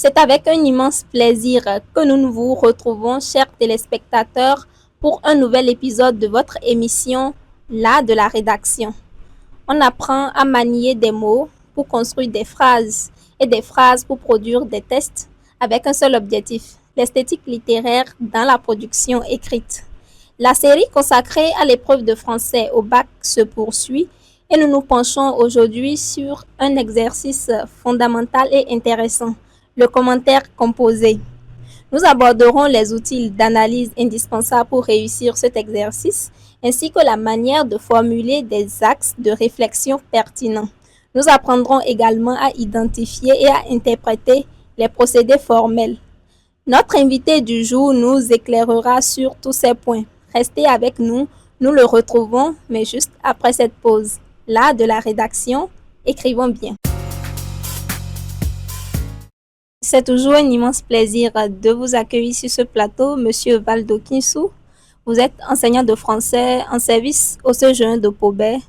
C'est avec un immense plaisir que nous vous retrouvons, chers téléspectateurs, pour un nouvel épisode de votre émission L'art de la rédaction. On apprend à manier des mots pour construire des phrases et des phrases pour produire des textes avec un seul objectif, l'esthétique littéraire dans la production écrite. La série consacrée à l'épreuve de français au bac se poursuit et nous nous penchons aujourd'hui sur un exercice fondamental et intéressant, le commentaire composé. Nous aborderons les outils d'analyse indispensables pour réussir cet exercice, ainsi que la manière de formuler des axes de réflexion pertinents. Nous apprendrons également à identifier et à interpréter les procédés formels. Notre invité du jour nous éclairera sur tous ces points. Restez avec nous, nous le retrouvons, mais juste après cette pause. Là, de la rédaction, écrivons bien. C'est toujours un immense plaisir de vous accueillir sur ce plateau, Monsieur Valdo Kinsou. Vous êtes enseignant de français en service au CEGEN de Pobet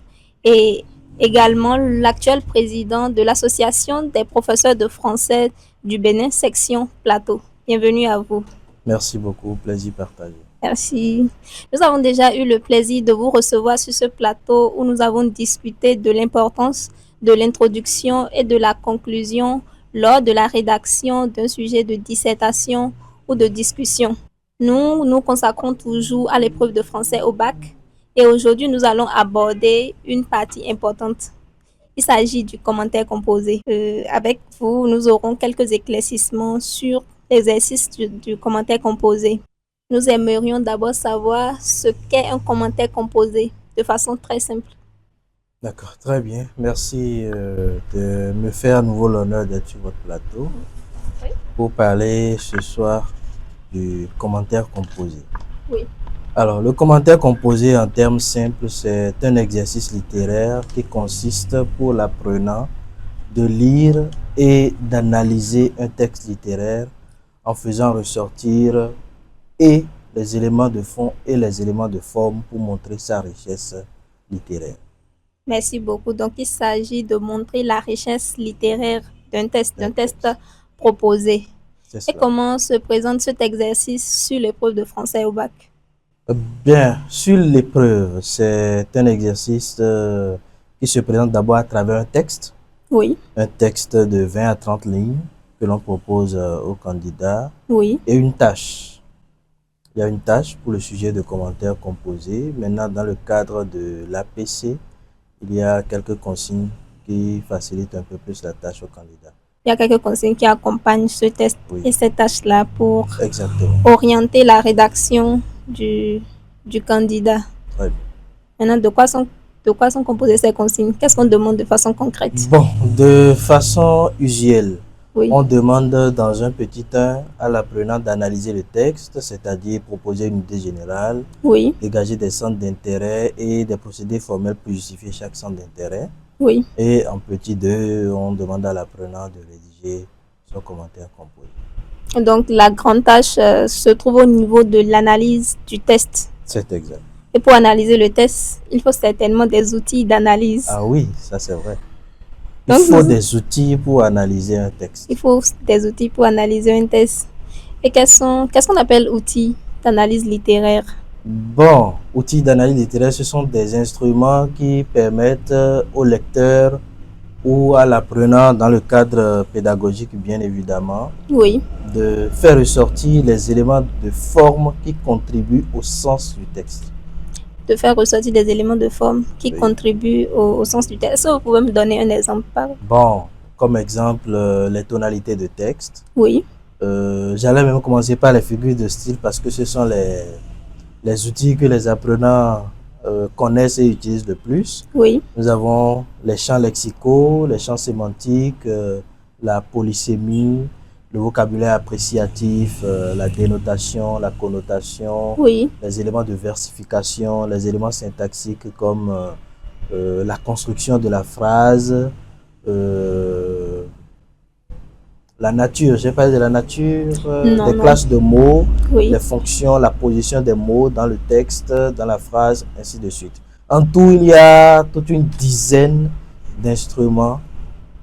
et également l'actuel président de l'Association des professeurs de français du Bénin, section Plateau. Bienvenue à vous. Merci beaucoup, plaisir partagé. Merci. Nous avons déjà eu le plaisir de vous recevoir sur ce plateau où nous avons discuté de l'importance de l'introduction et de la conclusion lors de la rédaction d'un sujet de dissertation ou de discussion. Nous nous consacrons toujours à l'épreuve de français au bac et aujourd'hui nous allons aborder une partie importante. Il s'agit du commentaire composé. Avec vous, nous aurons quelques éclaircissements sur l'exercice du commentaire composé. Nous aimerions d'abord savoir ce qu'est un commentaire composé de façon très simple. D'accord, très bien. Merci de me faire à nouveau l'honneur d'être sur votre plateau pour parler ce soir du commentaire composé. Oui. Alors, le commentaire composé en termes simples, c'est un exercice littéraire qui consiste pour l'apprenant de lire et d'analyser un texte littéraire en faisant ressortir et les éléments de fond et les éléments de forme pour montrer sa richesse littéraire. Merci beaucoup. Donc, il s'agit de montrer la richesse littéraire d'un texte proposé. Et comment se présente cet exercice sur l'épreuve de français au bac? Bien, sur l'épreuve, c'est un exercice qui se présente d'abord à travers un texte. Oui. Un texte de 20 à 30 lignes que l'on propose au candidat. Oui. Et une tâche. Il y a une tâche pour le sujet de commentaires composés. Maintenant, dans le cadre de l'APC, il y a quelques consignes qui facilitent un peu plus la tâche au candidat. Il y a quelques consignes qui accompagnent ce test et cette tâche-là pour orienter la rédaction du candidat. Très bien. Maintenant, de quoi sont composées ces consignes? Qu'est-ce qu'on demande de façon concrète? Bon, de façon usuelle, on demande dans un petit 1 à l'apprenant d'analyser le texte, c'est-à-dire proposer une idée générale, dégager des centres d'intérêt et des procédés formels pour justifier chaque centre d'intérêt. Oui. Et en petit 2, on demande à l'apprenant de rédiger son commentaire composé. Donc, la grande tâche se trouve au niveau de l'analyse du test. C'est exact. Et pour analyser le test, il faut certainement des outils d'analyse. Ah oui, ça c'est vrai. Il faut des outils pour analyser un texte. Il faut des outils pour analyser un texte. Et qu'est-ce qu'on appelle outils d'analyse littéraire? Bon, outils d'analyse littéraire, ce sont des instruments qui permettent au lecteur ou à l'apprenant, dans le cadre pédagogique bien évidemment, de faire ressortir les éléments de forme qui contribuent au sens du texte. De faire ressortir des éléments de forme qui contribuent au sens du texte. Est-ce que vous pouvez me donner un exemple? Bon, comme exemple, les tonalités de texte. Oui. J'allais même commencer par les figures de style parce que ce sont les outils que les apprenants connaissent et utilisent le plus. Oui. Nous avons les champs lexicaux, les champs sémantiques, la polysémie, le vocabulaire appréciatif, la dénotation, la connotation, les éléments de versification, les éléments syntaxiques comme la construction de la phrase, la nature, j'ai parlé de la nature, des classes de mots, les fonctions, la position des mots dans le texte, dans la phrase, ainsi de suite. En tout, il y a toute une dizaine d'instruments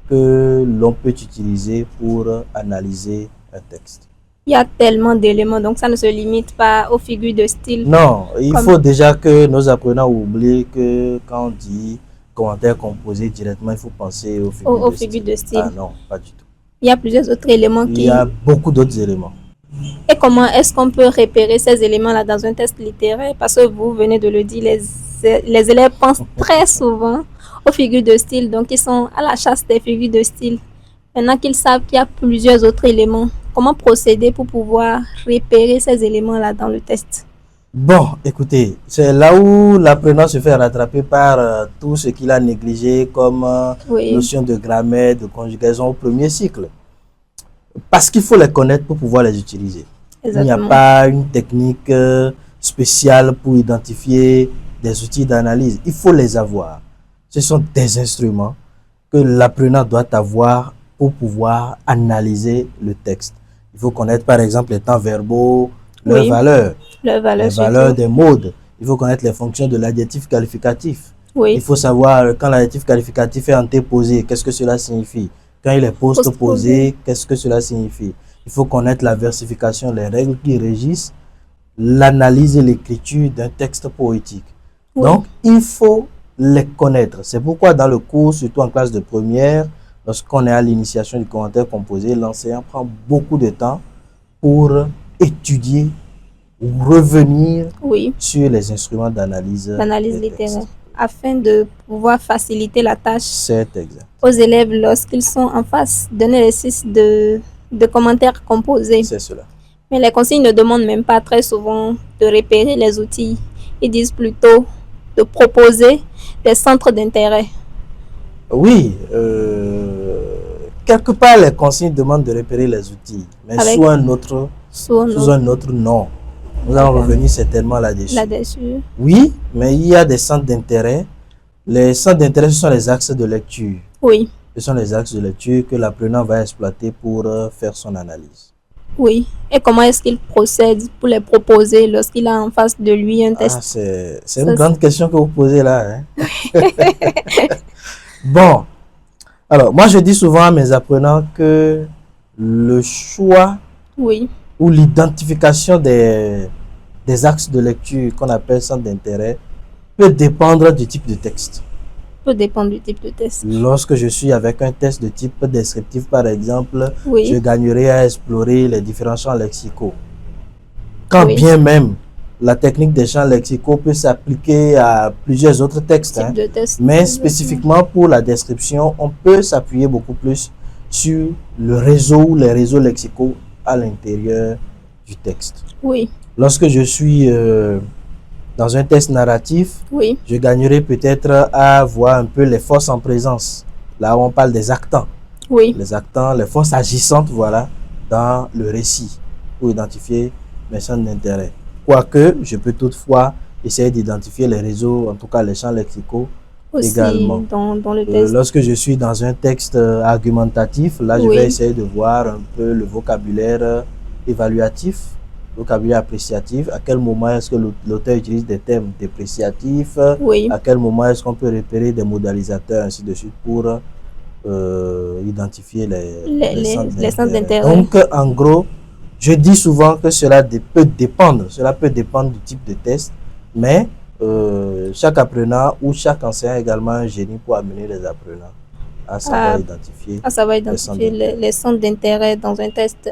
que l'on peut utiliser pour analyser un texte. Il y a tellement d'éléments, donc ça ne se limite pas aux figures de style. Non, il faut déjà que nos apprenants oublient que quand on dit commentaire composé directement, il faut penser aux figures de style. Ah non, pas du tout. Il y a plusieurs autres éléments Il y a beaucoup d'autres éléments. Et comment est-ce qu'on peut repérer ces éléments-là dans un test littéraire? Parce que vous venez de le dire, les élèves pensent très souvent aux figures de style, donc ils sont à la chasse des figures de style. Maintenant qu'ils savent qu'il y a plusieurs autres éléments, comment procéder pour pouvoir repérer ces éléments-là dans le test? Bon, écoutez, c'est là où l'apprenant se fait rattraper par tout ce qu'il a négligé comme notion de grammaire, de conjugaison au premier cycle. Parce qu'il faut les connaître pour pouvoir les utiliser. Exactement. Il n'y a pas une technique spéciale pour identifier des outils d'analyse. Il faut les avoir. Ce sont des instruments que l'apprenant doit avoir pour pouvoir analyser le texte. Il faut connaître par exemple les temps verbaux, leurs valeurs, les valeurs des modes. Il faut connaître les fonctions de l'adjectif qualificatif. Il faut savoir quand l'adjectif qualificatif est antéposé, qu'est-ce que cela signifie. Quand il est postposé, qu'est-ce que cela signifie. Il faut connaître la versification, les règles qui régissent l'analyse et l'écriture d'un texte poétique. Donc, il faut les connaître. C'est pourquoi dans le cours, surtout en classe de première, lorsqu'on est à l'initiation du commentaire composé, l'enseignant prend beaucoup de temps pour étudier ou revenir sur les instruments d'analyse littéraire, afin de pouvoir faciliter la tâche exact. Aux élèves lorsqu'ils sont en face d'un exercice de commentaires composés. C'est cela. Mais les consignes ne demandent même pas très souvent de repérer les outils. Ils disent plutôt de proposer des centres d'intérêt. Oui, quelque part les consignes demandent de repérer les outils, mais sous un autre nom. Nous allons revenir certainement là-dessus. Oui, mais il y a des centres d'intérêt. Les centres d'intérêt, ce sont les axes de lecture. Oui. Ce sont les axes de lecture que l'apprenant va exploiter pour faire son analyse. Oui. Et comment est-ce qu'il procède pour les proposer lorsqu'il a en face de lui un test? C'est une grande question que vous posez là. Hein? Bon. Alors, moi, je dis souvent à mes apprenants que le choix ou l'identification des axes de lecture qu'on appelle centre d'intérêt peut dépendre du type de texte. Peut dépendre du type de test. Lorsque je suis avec un test de type descriptif, par exemple, je gagnerai à explorer les différents champs lexicaux. Quand bien même la technique des champs lexicaux peut s'appliquer à plusieurs autres textes. Mais spécifiquement pour la description, on peut s'appuyer beaucoup plus sur le réseau ou les réseaux lexicaux à l'intérieur du texte. Oui. Lorsque je suis dans un test narratif, je gagnerai peut-être à voir un peu les forces en présence. Là où on parle des actants. Les actants, les forces agissantes, voilà, dans le récit pour identifier mes centres d'intérêt. Quoique, je peux toutefois essayer d'identifier les réseaux, en tout cas les champs lexicaux également. Dans le test. Lorsque je suis dans un texte argumentatif, là, je vais essayer de voir un peu le vocabulaire évaluatif, vocabulaire appréciatif. À quel moment est-ce que l'auteur utilise des termes dépréciatifs? À quel moment est-ce qu'on peut repérer des modalisateurs, ainsi de suite, pour identifier les centres d'intérêt. Donc, en gros, je dis souvent que cela peut dépendre du type de test, mais chaque apprenant ou chaque enseignant a également un génie pour amener les apprenants à savoir identifier, les centres d'intérêt dans un test.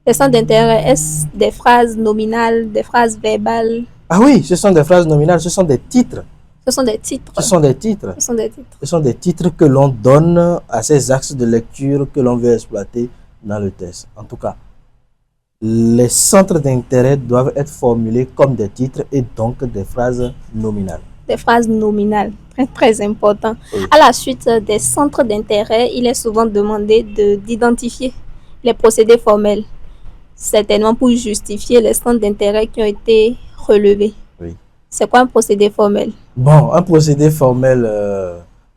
Les centres d'intérêt, est-ce des phrases nominales, des phrases verbales? Ah oui, ce sont des phrases nominales, ce sont des titres. Ce sont des titres. Ce sont des titres. Ce sont des titres que l'on donne à ces axes de lecture que l'on veut exploiter dans le test. En tout cas, les centres d'intérêt doivent être formulés comme des titres et donc des phrases nominales. Des phrases nominales, très très important. À la suite des centres d'intérêt, il est souvent demandé d'identifier les procédés formels, certainement pour justifier les centres d'intérêt qui ont été relevés. C'est quoi un procédé formel? Bon, un procédé formel,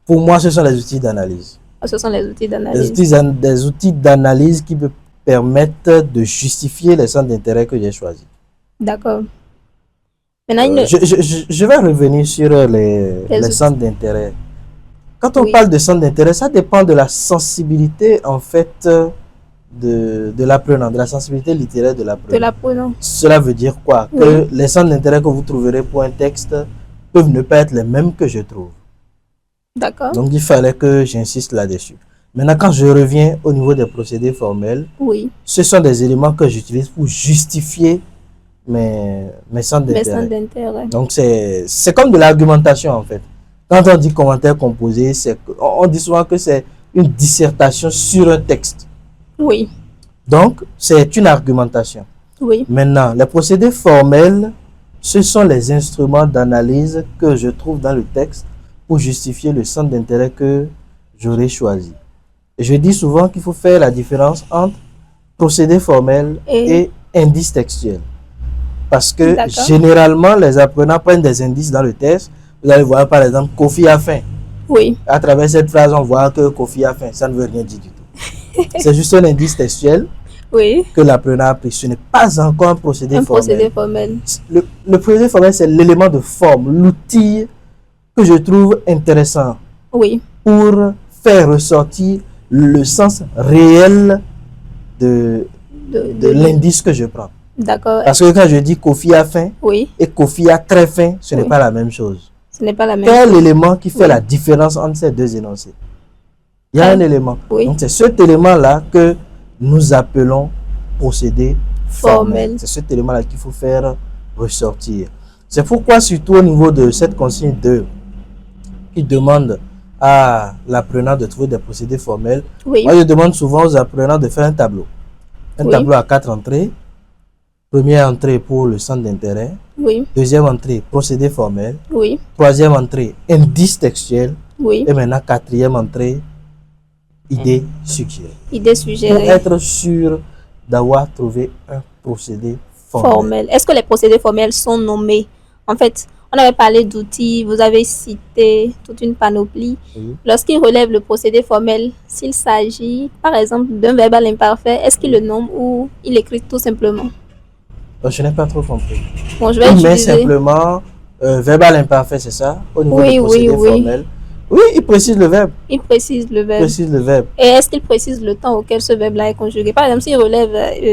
pour moi, ce sont les outils d'analyse. Ce sont les outils d'analyse. Des outils d'analyse qui me permettent de justifier les centres d'intérêt que j'ai choisis. D'accord. Maintenant, je vais revenir sur les centres d'intérêt. Quand on parle de centre d'intérêt, ça dépend de la sensibilité, en fait, de l'apprenant, de la sensibilité littéraire de l'apprenant. Cela veut dire quoi? Que les centres d'intérêt que vous trouverez pour un texte peuvent ne pas être les mêmes que je trouve. D'accord. Donc, il fallait que j'insiste là-dessus. Maintenant, quand je reviens au niveau des procédés formels, ce sont des éléments que j'utilise pour justifier mes centres d'intérêt. Donc, c'est comme de l'argumentation, en fait. Quand on dit commentaire composé, on dit souvent que c'est une dissertation sur un texte. Oui. Donc, c'est une argumentation. Oui. Maintenant, les procédés formels, ce sont les instruments d'analyse que je trouve dans le texte pour justifier le centre d'intérêt que j'aurais choisi. Et je dis souvent qu'il faut faire la différence entre procédé formel et indice textuel. Parce que généralement, les apprenants prennent des indices dans le texte. Vous allez voir par exemple, Kofi a faim. Oui. À travers cette phrase, on voit que Kofi a faim. Ça ne veut rien dire du tout. C'est juste un indice textuel que l'apprenant a pris. Ce n'est pas encore un procédé formel. Le procédé formel, c'est l'élément de forme, l'outil que je trouve intéressant pour faire ressortir le sens réel de l'indice que je prends. D'accord. Parce que quand je dis Kofi a faim et Kofi a très faim, ce n'est pas la même chose. Ce n'est pas la même Quel chose. élément qui fait la différence entre ces deux énoncés? Il y a un élément. Donc c'est cet élément-là que nous appelons procédé formel. C'est cet élément-là qu'il faut faire ressortir. C'est pourquoi, surtout au niveau de cette consigne 2, qui demande à l'apprenant de trouver des procédés formels, moi je demande souvent aux apprenants de faire un tableau. Un tableau à 4 entrées. Première entrée pour le centre d'intérêt. Deuxième entrée, procédé formel. Troisième entrée, indice textuel. Et maintenant, quatrième entrée, idée suggérée. Idée suggérée. Pour être sûr d'avoir trouvé un procédé formel. Est-ce que les procédés formels sont nommés? En fait, on avait parlé d'outils, vous avez cité toute une panoplie. Lorsqu'il relève le procédé formel, s'il s'agit, par exemple, d'un verbal imparfait, est-ce qu'il le nomme ou il écrit tout simplement? Je n'ai pas trop compris. Bon, je vais utiliser... Mais simplement, verbal imparfait, c'est ça? Au niveau du procédé formel. Oui, il précise le verbe. Il précise le verbe. Précise le verbe. Et est-ce qu'il précise le temps auquel ce verbe-là est conjugué? Par exemple, s'il relève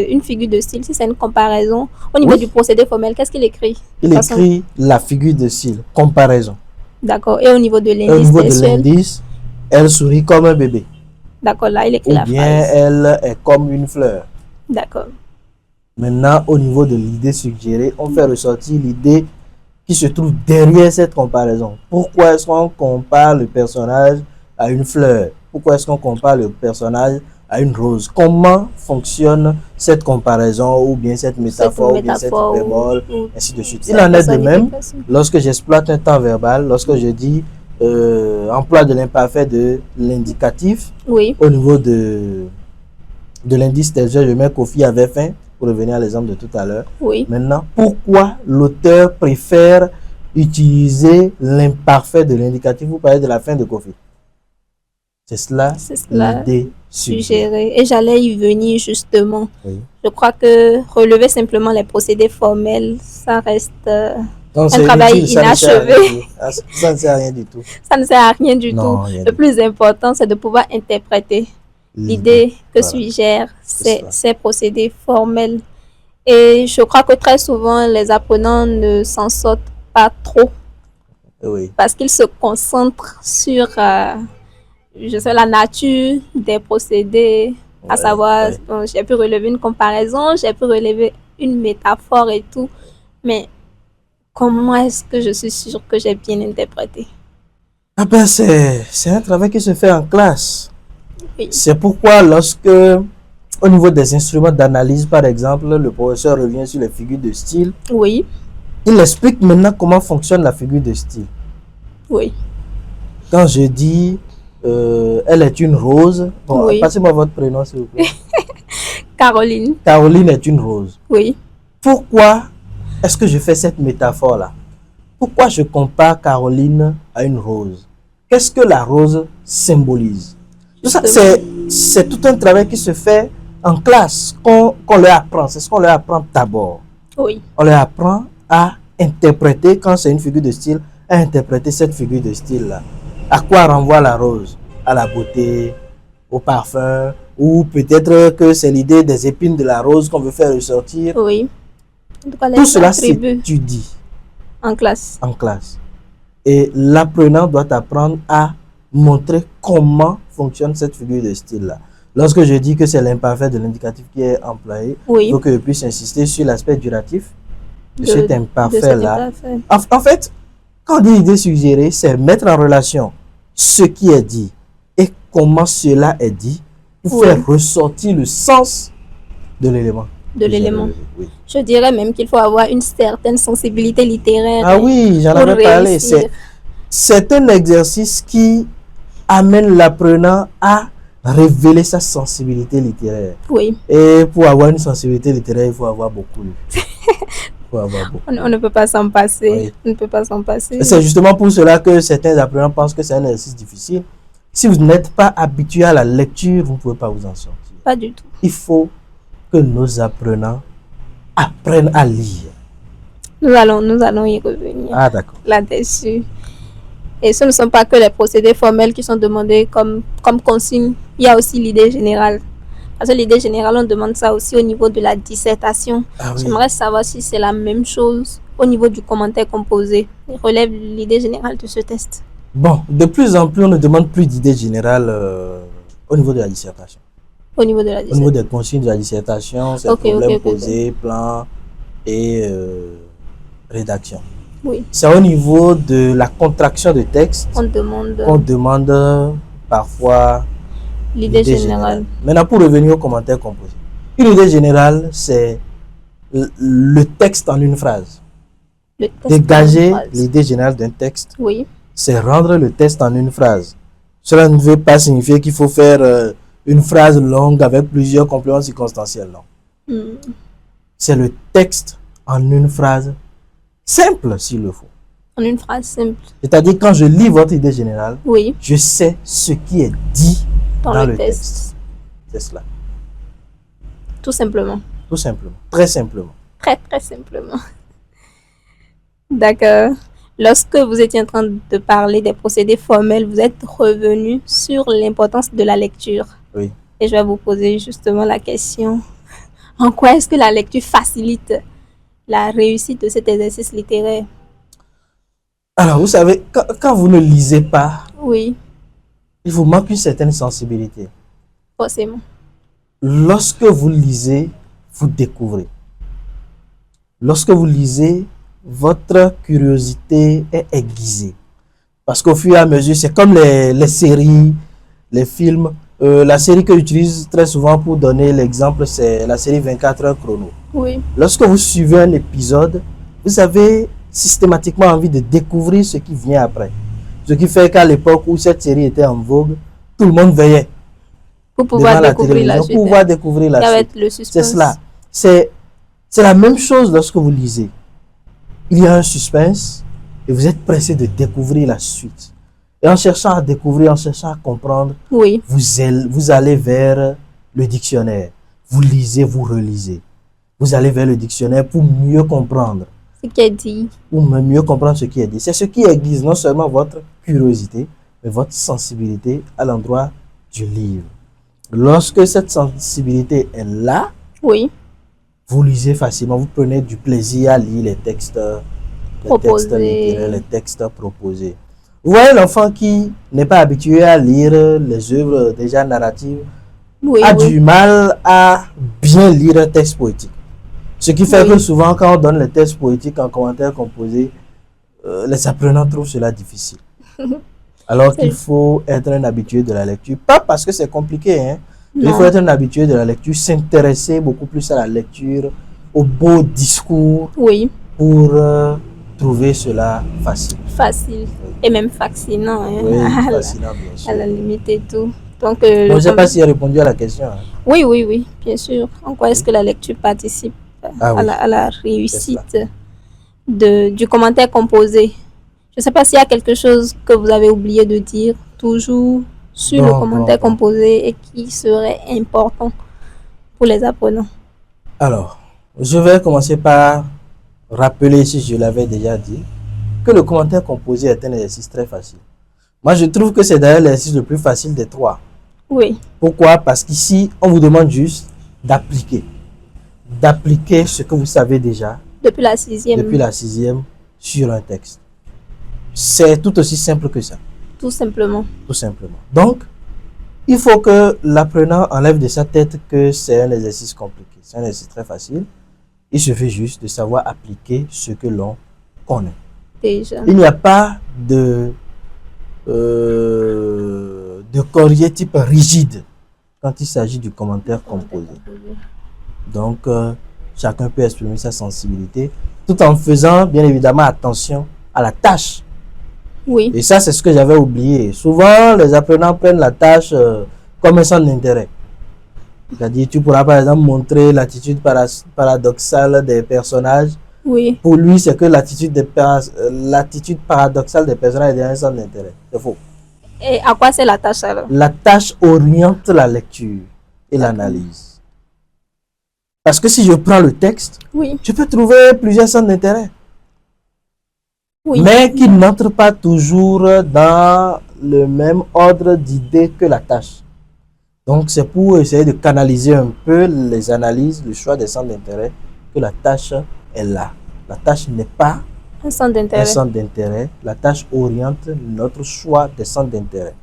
une figure de style, si c'est une comparaison, au niveau du procédé formel, qu'est-ce qu'il écrit? Il écrit la figure de style, comparaison. D'accord. Et au niveau de l'indice? Au niveau de l'indice, elle sourit comme un bébé. D'accord, là, il écrit la phrase. Ou bien, elle est comme une fleur. D'accord. Maintenant, au niveau de l'idée suggérée, on fait ressortir l'idée qui se trouve derrière cette comparaison. Pourquoi est-ce qu'on compare le personnage à une fleur? Pourquoi est-ce qu'on compare le personnage à une rose? Comment fonctionne cette comparaison ou bien cette métaphore ou bien cette hyperbole, ainsi de suite. Il en est de même lorsque j'exploite un temps verbal, lorsque je dis emploi de l'imparfait de l'indicatif. Au niveau de l'indice textuel, je mets Kofi avait faim. Pour revenir à l'exemple de tout à l'heure. Maintenant, pourquoi l'auteur préfère utiliser l'imparfait de l'indicatif? Vous parlez de la fin de Kofi. C'est cela l'idée suggérée. Et j'allais y venir justement. Je crois que relever simplement les procédés formels, ça reste un travail inachevé. Ça ne sert à rien du tout. Ça ne sert à rien du tout. Le plus important, c'est de pouvoir interpréter l'idée que suggère ces procédés formels. Et je crois que très souvent, les apprenants ne s'en sortent pas trop. Parce qu'ils se concentrent sur la nature des procédés, à savoir, j'ai pu relever une comparaison, j'ai pu relever une métaphore et tout. Mais comment est-ce que je suis sûre que j'ai bien interprété? Ah ben c'est un travail qui se fait en classe. C'est pourquoi lorsque, au niveau des instruments d'analyse, par exemple, le professeur revient sur les figures de style, il explique maintenant comment fonctionne la figure de style. Quand je dis, elle est une rose, passez-moi votre prénom s'il vous plaît. Caroline. Caroline est une rose. Pourquoi est-ce que je fais cette métaphore-là? Pourquoi je compare Caroline à une rose? Qu'est-ce que la rose symbolise? C'est tout un travail qui se fait en classe, qu'on leur apprend. C'est ce qu'on leur apprend d'abord. On leur apprend à interpréter, quand c'est une figure de style, à interpréter cette figure de style-là. À quoi renvoie la rose? À la beauté, au parfum, ou peut-être que c'est l'idée des épines de la rose qu'on veut faire ressortir. Oui. En tout cas, Tout les cela attributs s'étudie en classe. en classe. Et l'apprenant doit apprendre à montrer comment fonctionne cette figure de style-là. Lorsque je dis que c'est l'imparfait de l'indicatif qui est employé, il Oui. faut que je puisse insister sur l'aspect duratif de cet De cet imparfait-là. imparfait. En fait, quand on dit idée suggérée, c'est mettre en relation ce qui est dit et comment cela est dit pour Oui. faire ressortir le sens de l'élément. De l'élément. Oui. Je dirais même qu'il faut avoir une certaine sensibilité littéraire. Ah oui, j'en pour avais parlé. réussir. C'est un exercice qui amène l'apprenant à révéler sa sensibilité littéraire. Oui. Et pour avoir une sensibilité littéraire, il faut avoir beaucoup lu. Il faut avoir beaucoup. On ne peut pas s'en passer. Oui. On ne peut pas s'en passer. Et c'est justement pour cela que certains apprenants pensent que c'est un exercice difficile. Si vous n'êtes pas habitué à la lecture, vous ne pouvez pas vous en sortir. Pas du tout. Il faut que nos apprenants apprennent à lire. Nous allons y revenir Ah, d'accord. là-dessus. Et ce ne sont pas que les procédés formels qui sont demandés comme consigne. Il y a aussi l'idée générale. Parce que l'idée générale, on demande ça aussi au niveau de la dissertation. Ah oui. J'aimerais savoir si c'est la même chose au niveau du commentaire composé. Il relève l'idée générale de ce test. Bon, de plus en plus, on ne demande plus d'idées générales au niveau de la dissertation. Au niveau de la Au dissertation. niveau des consignes de la dissertation, c'est Ok, problème ok. posé, plan et rédaction. Oui, C'est au niveau de la contraction de texte on demande qu'on demande parfois l'idée générale. Maintenant, pour revenir aux commentaires composés. Une idée générale, c'est le texte en une phrase. Le test en Dégager une phrase. l'idée générale d'un texte, Oui, c'est rendre le texte en une phrase. Cela ne veut pas signifier qu'il faut faire une phrase longue avec plusieurs compléments circonstanciels, non. Hmm. C'est le texte en une phrase simple s'il le faut. En une phrase simple. C'est-à-dire quand je lis votre idée générale, Oui, je sais ce qui est dit dans, dans le le test. texte. C'est cela, Tout simplement. tout simplement, très simplement. Très, très simplement. D'accord. Lorsque vous étiez en train de parler des procédés formels, vous êtes revenu sur l'importance de la lecture. Oui. Et je vais vous poser justement la question. En quoi est-ce que la lecture facilite la réussite de cet exercice littéraire? Alors, vous savez, quand vous ne lisez pas, Oui, il vous manque une certaine sensibilité. forcément. Lorsque vous lisez, vous découvrez. Lorsque vous lisez, votre curiosité est aiguisée. Parce qu'au fur et à mesure, c'est comme les séries, les films. La série que j'utilise très souvent pour donner l'exemple, c'est la série 24 heures chrono. Oui, Lorsque vous suivez un épisode, vous avez systématiquement envie de découvrir ce qui vient après. Ce qui fait qu'à l'époque où cette série était en vogue, tout le monde veillait pour pouvoir devant la découvrir la télévision suite. pour pouvoir découvrir la Ça va suite. être le C'est suspense. cela. C'est la même chose lorsque vous lisez. Il y a un suspense et vous êtes pressé de découvrir la suite. Et en cherchant à découvrir, en cherchant à comprendre, Oui, vous allez vers le dictionnaire. Vous lisez, vous relisez. Vous allez vers le dictionnaire pour mieux comprendre. ce qui est dit. Pour mieux comprendre ce qui est dit. C'est ce qui aiguise non seulement votre curiosité, mais votre sensibilité à l'endroit du livre. Lorsque cette sensibilité est là, Oui, vous lisez facilement, vous prenez du plaisir à lire les textes littéraires, les textes proposés. Vous voyez l'enfant qui n'est pas habitué à lire les œuvres déjà narratives, oui, a oui. du mal à bien lire un texte poétique. Ce qui fait Oui. que souvent, quand on donne les textes poétiques en commentaire composé, les apprenants trouvent cela difficile. Alors qu'il faut être un habitué de la lecture. Pas parce que c'est compliqué, hein. Il Non. faut être un habitué de la lecture, s'intéresser beaucoup plus à la lecture, au beau discours, Oui, pour trouver cela facile. facile. Et même fascinant. Hein. Oui, à, fascinant, bien sûr. à la limite et tout. Donc, Bon, je ne sais comme- pas si j'ai répondu à la question. Hein. Oui, oui, oui, bien sûr. En quoi est-ce que la lecture participe Ah à, oui. à la réussite du commentaire composé? Je ne sais pas s'il y a quelque chose que vous avez oublié de dire toujours sur le Bon, commentaire bon. composé et qui serait important pour les apprenants. Alors, je vais commencer par rappeler, si je l'avais déjà dit, que le commentaire composé est un exercice très facile. Moi, je trouve que c'est d'ailleurs l'exercice le plus facile des trois. Oui. Pourquoi? Parce qu'ici, on vous demande juste d'appliquer. D'appliquer ce que vous savez déjà Depuis la sixième. Sur un texte. C'est tout aussi simple que ça. Tout simplement. Tout simplement. Donc, il faut que l'apprenant enlève de sa tête que c'est un exercice compliqué. C'est un exercice très facile. Il suffit juste de savoir appliquer ce que l'on connaît. Déjà. Il n'y a pas de corriger type rigide quand il s'agit du commentaire composé. Donc, chacun peut exprimer sa sensibilité tout en faisant bien évidemment attention à la tâche. Oui. Et ça, c'est ce que j'avais oublié. Souvent, les apprenants prennent la tâche comme un centre d'intérêt. C'est-à-dire, tu pourras par exemple montrer l'attitude paradoxale des personnages. Oui. Pour lui, c'est que l'attitude paradoxale des personnages est un centre d'intérêt. C'est faux. Et à quoi c'est la tâche alors? La tâche oriente la lecture et l'analyse. Parce que si je prends le texte, oui, je peux trouver plusieurs centres d'intérêt. Oui. Mais qui n'entrent pas toujours dans le même ordre d'idées que la tâche. Donc, c'est pour essayer de canaliser un peu les analyses, le choix des centres d'intérêt, que la tâche est là. La tâche n'est pas un centre d'intérêt. La tâche oriente notre choix des centres d'intérêt.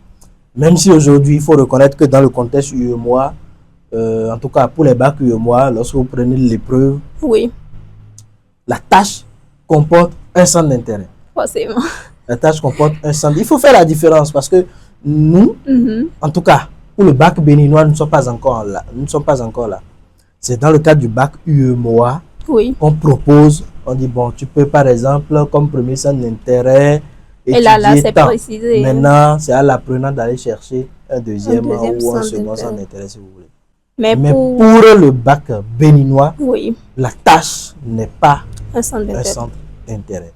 Même si aujourd'hui, il faut reconnaître que dans le contexte UEMOA, en tout cas pour les bacs UEMOA, lorsque vous prenez l'épreuve, oui, la tâche comporte un centre d'intérêt. Forcément. La tâche comporte un centre. Il faut faire la différence parce que nous, en tout cas, pour le bac béninois, nous ne sommes pas encore là. C'est dans le cadre du bac UEMOA qu'on propose. On dit, bon, tu peux par exemple, comme premier centre d'intérêt, et là, c'est précisé. Maintenant, c'est à l'apprenant d'aller chercher un deuxième ou un second centre d'intérêt, si vous voulez. Mais pour le bac béninois, la tâche n'est pas un centre d'intérêt.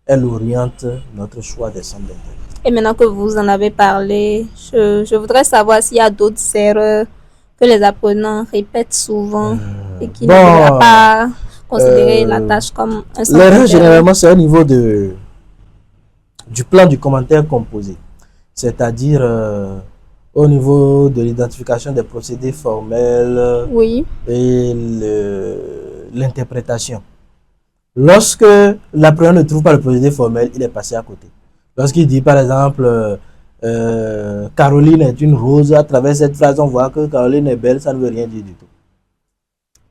Elle oriente notre choix des centres d'intérêt. Et maintenant que vous en avez parlé, je voudrais savoir s'il y a d'autres erreurs que les apprenants répètent souvent et qui ne devraient pas considérer la tâche comme un centre d'intérêt. L'erreur, généralement, c'est au niveau du plan du commentaire composé. C'est-à-dire au niveau de l'identification des procédés formels et l'interprétation. Lorsque l'apprenant ne trouve pas le procédé formel, il est passé à côté. Lorsqu'il dit par exemple Caroline est une rose, à travers cette phrase on voit que Caroline est belle, ça ne veut rien dire du tout.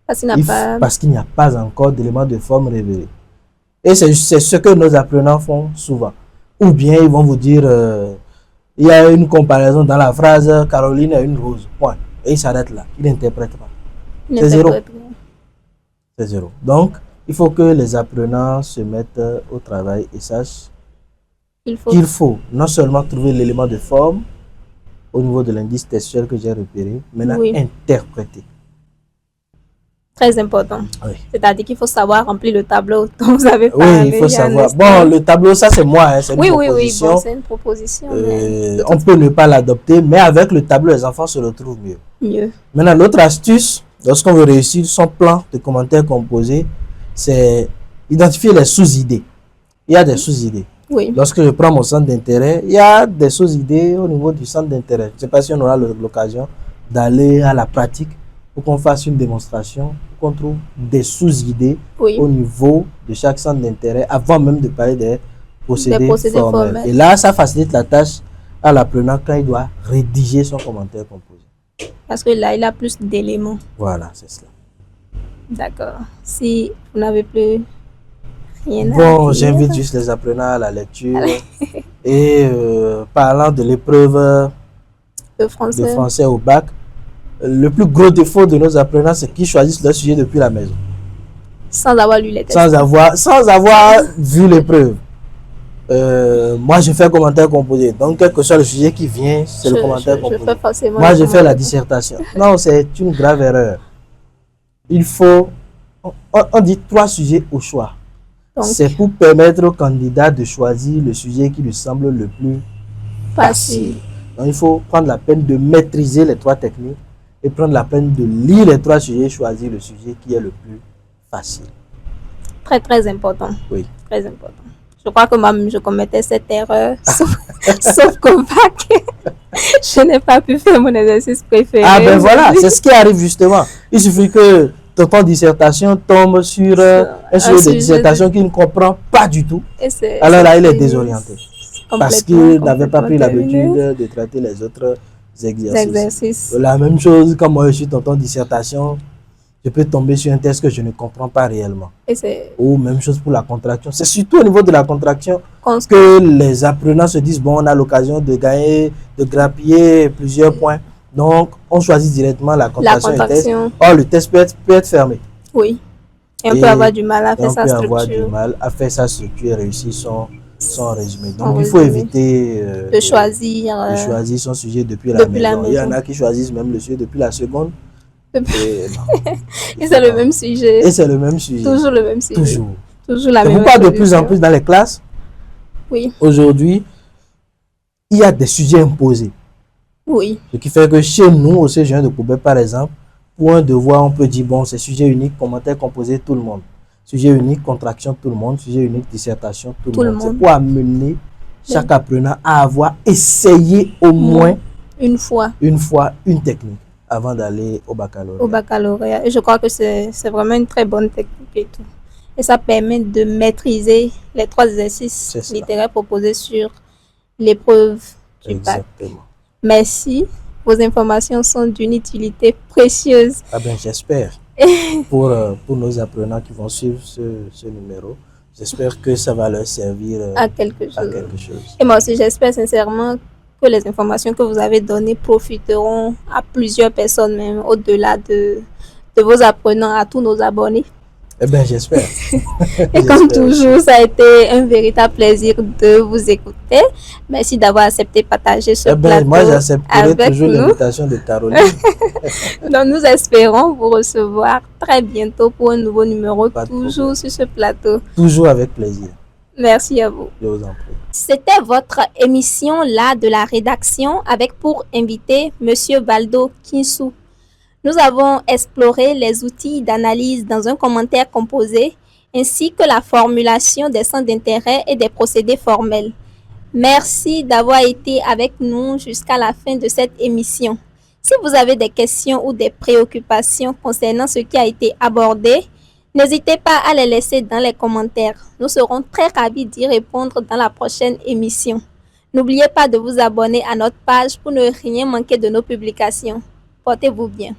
Parce qu'il n'y a pas encore d'éléments de forme révélés. Et c'est ce que nos apprenants font souvent. Ou bien ils vont vous dire il y a une comparaison dans la phrase Caroline est une rose, point. Et il s'arrête là, il n'interprète pas. C'est zéro. C'est zéro. Donc il faut que les apprenants se mettent au travail et sachent qu'il faut non seulement trouver l'élément de forme au niveau de l'indice textuel que j'ai repéré, mais interpréter. Très important. Oui. C'est-à-dire qu'il faut savoir remplir le tableau dont vous avez parlé. Oui, il faut savoir. Bon, le tableau, ça c'est moi, c'est une proposition. Bon, c'est une proposition. On peut ne pas l'adopter, mais avec le tableau, les enfants se retrouvent mieux. Maintenant, l'autre astuce, lorsqu'on veut réussir son plan de commentaires composés, c'est identifier les sous-idées. Il y a des sous-idées. Oui. Lorsque je prends mon centre d'intérêt, il y a des sous-idées au niveau du centre d'intérêt. Je ne sais pas si on aura l'occasion d'aller à la pratique pour qu'on fasse une démonstration, pour qu'on trouve des sous-idées au niveau de chaque centre d'intérêt avant même de parler des procédés formels. Et là, ça facilite la tâche à l'apprenant quand il doit rédiger son commentaire composé. Parce que là, il a plus d'éléments. Voilà, c'est cela. D'accord. Si vous n'avez plus rien à dire. J'invite juste les apprenants à la lecture. Et parlant de l'épreuve de français au bac, le plus gros défaut de nos apprenants, c'est qu'ils choisissent leur sujet depuis la maison. Sans avoir lu les textes. Sans avoir vu l'épreuve. Moi, je fais un commentaire composé. Donc, quel que soit le sujet qui vient, c'est le commentaire composé. Moi, je fais la dissertation. Non, c'est une grave erreur. Il faut... On dit 3 sujets au choix. C'est pour permettre au candidat de choisir le sujet qui lui semble le plus facile. Donc, il faut prendre la peine de maîtriser les 3 techniques et prendre la peine de lire les 3 sujets et choisir le sujet qui est le plus facile. Très, très important. Oui. Très important. Je crois que moi-même, je commettais cette erreur. Sauf qu'au bac, je n'ai pas pu faire mon exercice préféré. Ah ben voilà, c'est ce qui arrive justement. Il suffit que ton dissertation tombe sur un sujet de dissertation qu'il ne comprend pas du tout. Alors là, il est désorienté. Parce qu'il n'avait pas pris l'habitude de traiter les autres exercices. La même chose, quand moi je suis dans ton dissertation, je peux tomber sur un texte que je ne comprends pas réellement. Ou même chose pour la contraction. C'est surtout au niveau de la contraction que les apprenants se disent, bon, on a l'occasion de gagner, de grappiller plusieurs points. Donc, on choisit directement la contraction. Or, le test peut être fermé. Oui. Et on peut avoir du mal à faire sa structure. On peut avoir du mal à faire sa structure et réussir son résumé. Donc, il faut éviter de choisir son sujet depuis la maison. Il y en a qui choisissent même le sujet depuis la seconde. Et c'est le même sujet. Et c'est le même sujet. Toujours le même sujet. Toujours la même. C'est pourquoi de plus en plus dans les classes, oui. Aujourd'hui, il y a des sujets imposés. Oui. Ce qui fait que chez nous, au CG1 de Koubé, par exemple, pour un devoir, on peut dire, bon, c'est sujet unique, commentaire composé, tout le monde. Sujet unique, contraction, tout le monde. Sujet unique, dissertation, tout le monde. C'est pour amener chaque apprenant à avoir essayé au moins une fois une technique avant d'aller au baccalauréat. Et je crois que c'est vraiment une très bonne technique et tout. Et ça permet de maîtriser les 3 exercices littéraires proposés sur l'épreuve du bac. Merci. Vos informations sont d'une utilité précieuse. Ah ben, j'espère. pour nos apprenants qui vont suivre ce numéro, j'espère que ça va leur servir à quelque chose. Et moi aussi, j'espère sincèrement que les informations que vous avez données profiteront à plusieurs personnes, même au-delà de vos apprenants, à tous nos abonnés. Eh bien, j'espère. Et comme toujours, ça a été un véritable plaisir de vous écouter. Merci d'avoir accepté de partager ce plateau. Moi, j'accepterai toujours l'invitation de Caroline. Donc, nous espérons vous recevoir très bientôt pour un nouveau numéro, toujours sur ce plateau. Toujours avec plaisir. Merci à vous. Je vous en prie. C'était votre émission là de la rédaction avec pour invité Monsieur Valdo Kinsou. Nous avons exploré les outils d'analyse dans un commentaire composé ainsi que la formulation des centres d'intérêt et des procédés formels. Merci d'avoir été avec nous jusqu'à la fin de cette émission. Si vous avez des questions ou des préoccupations concernant ce qui a été abordé, n'hésitez pas à les laisser dans les commentaires. Nous serons très ravis d'y répondre dans la prochaine émission. N'oubliez pas de vous abonner à notre page pour ne rien manquer de nos publications. Portez-vous bien.